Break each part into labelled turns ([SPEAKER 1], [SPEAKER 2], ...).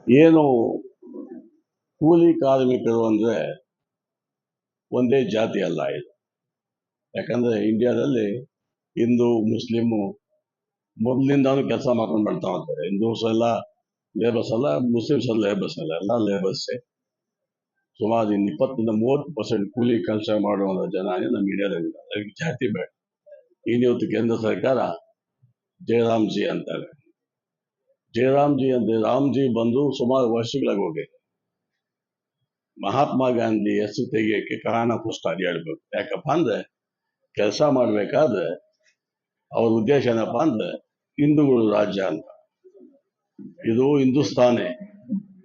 [SPEAKER 1] ಏನು ಕೂಲಿ ಕಾರ್ಮಿಕರು ಅಂದ್ರೆ ಒಂದೇ ಜಾತಿ ಅಲ್ಲ ಇದು. ಯಾಕಂದ್ರೆ ಇಂಡಿಯಾದಲ್ಲಿ ಹಿಂದೂ ಮುಸ್ಲಿಮು ಮೊದಲಿಂದಾನು ಕೆಲಸ ಮಾಡ್ಕೊಂಡು ಬರ್ತಾ ಹೋಗ್ತಾರೆ. ಹಿಂದೂಸ್ ಎಲ್ಲ ಲೇಬರ್ಸ್ ಅಲ್ಲ, ಮುಸ್ಲಿಮ್ಸ್ ಎಲ್ಲ ಲೇಬರ್ಸ್ ಅಲ್ಲ, ಎಲ್ಲ ಲೇಬರ್ಸೇ. ಸುಮಾರು 20-30% ಕೂಲಿ ಕೆಲಸ ಮಾಡುವಂತ ಜನ ನಮ್ಮ ಇಂಡಿಯಾದಲ್ಲಿ. ಅದಕ್ಕೆ ಜಾತಿ ಬೇಡ. ಇವತ್ತು ಕೇಂದ್ರ ಸರ್ಕಾರ ಜಯರಾಮ್ಜಿ ಅಂತಾರೆ. ಜಯರಾಮ್ಜಿ ಅಂದ್ರೆ ರಾಮ್ಜಿ ಬಂದು ಸುಮಾರು ವರ್ಷಗಳಾಗಿ ಹೋಗಿ ಮಹಾತ್ಮ ಗಾಂಧಿ ಹೆಸರು ತೆಗಿಯಕ್ಕೆ ಕಾರಣ ಫಸ್ಟ್ ಅದು ಹೇಳ್ಬೇಕು. ಯಾಕಪ್ಪ ಅಂದ್ರೆ ಕೆಲಸ ಮಾಡ್ಬೇಕಾದ್ರೆ ಅವ್ರ ಉದ್ದೇಶ ಏನಪ್ಪಾ ಅಂದ್ರೆ ಹಿಂದೂಗಳು ರಾಜ್ಯ ಅಂತ. ಇದು ಹಿಂದೂಸ್ತಾನೇ,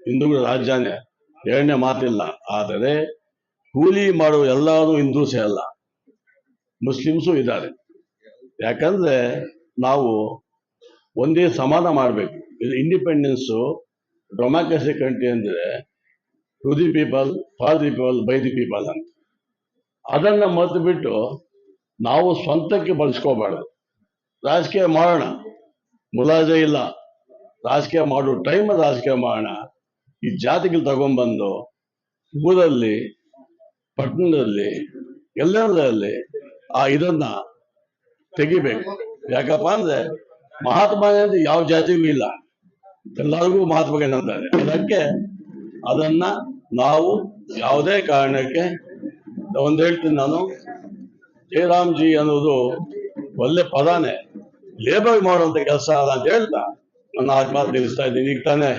[SPEAKER 1] ಹಿಂದೂಗಳ ರಾಜ್ಯನೇ, ಎರಡನೇ ಮಾತಿಲ್ಲ. ಆದರೆ ಕೂಲಿ ಮಾಡುವ ಎಲ್ಲರೂ ಹಿಂದೂಸೇ ಅಲ್ಲ, ಮುಸ್ಲಿಮ್ಸು ಇದ್ದಾರೆ. ಯಾಕಂದ್ರೆ ನಾವು ಒಂದೇ ಸಮಾನ ಮಾಡಬೇಕು. ಇದು ಇಂಡಿಪೆಂಡೆನ್ಸು ಡೆಮಾಕ್ರಸಿ ಕಂಟ್ರಿ ಅಂದ್ರೆ to the people, for the people, by the people ಅಂತ. ಅದನ್ನ ಮರೆತು ಬಿಟ್ಟು ನಾವು ಸ್ವಂತಕ್ಕೆ ಬಳಸ್ಕೋಬಾರ್ದು. ರಾಜಕೀಯ ಮಾಡೋಣ, ಮುಲಾಜೆ ಇಲ್ಲ, ರಾಜಕೀಯ ಮಾಡೋ ಟೈಮ್ ರಾಜಕೀಯ ಮಾಡೋಣ. ಈ ಜಾತಿಗಳು ತಗೊಂಡ್ಬಂದು ಊರಲ್ಲಿ, ಪಟ್ಟಣದಲ್ಲಿ, ಎಲ್ಲರಲ್ಲಿ ಇದನ್ನ ತೆಗಿಬೇಕು. ಯಾಕಪ್ಪ ಅಂದ್ರೆ ಮಹಾತ್ಮ ಗಾಂಧಿ ಯಾವ ಜಾತಿಗೂ ಇಲ್ಲ, ಎಲ್ಲರಿಗೂ ಮಹಾತ್ಮ ಗಾಂಧಿ ಅಂತಾರೆ. ಅದಕ್ಕೆ ಅದನ್ನ ನಾವು ಯಾವುದೇ ಕಾರಣಕ್ಕೆ ಒಂದು ಹೇಳ್ತೀನಿ ನಾನು, ಜಯರಾಮ್ಜಿ ಅನ್ನೋದು ಒಳ್ಳೆ ಪದಾನೇ, ಲೇಬರ್ ಮಾಡುವಂತ ಕೆಲಸ ಅಲ್ಲ ಅಂತ ಹೇಳ್ತಾ ನನ್ನ ಆತ್ಮ ತಿಳಿಸ್ತಾ ಇದ್ದೀನಿ. ಈಗ ತಾನೇ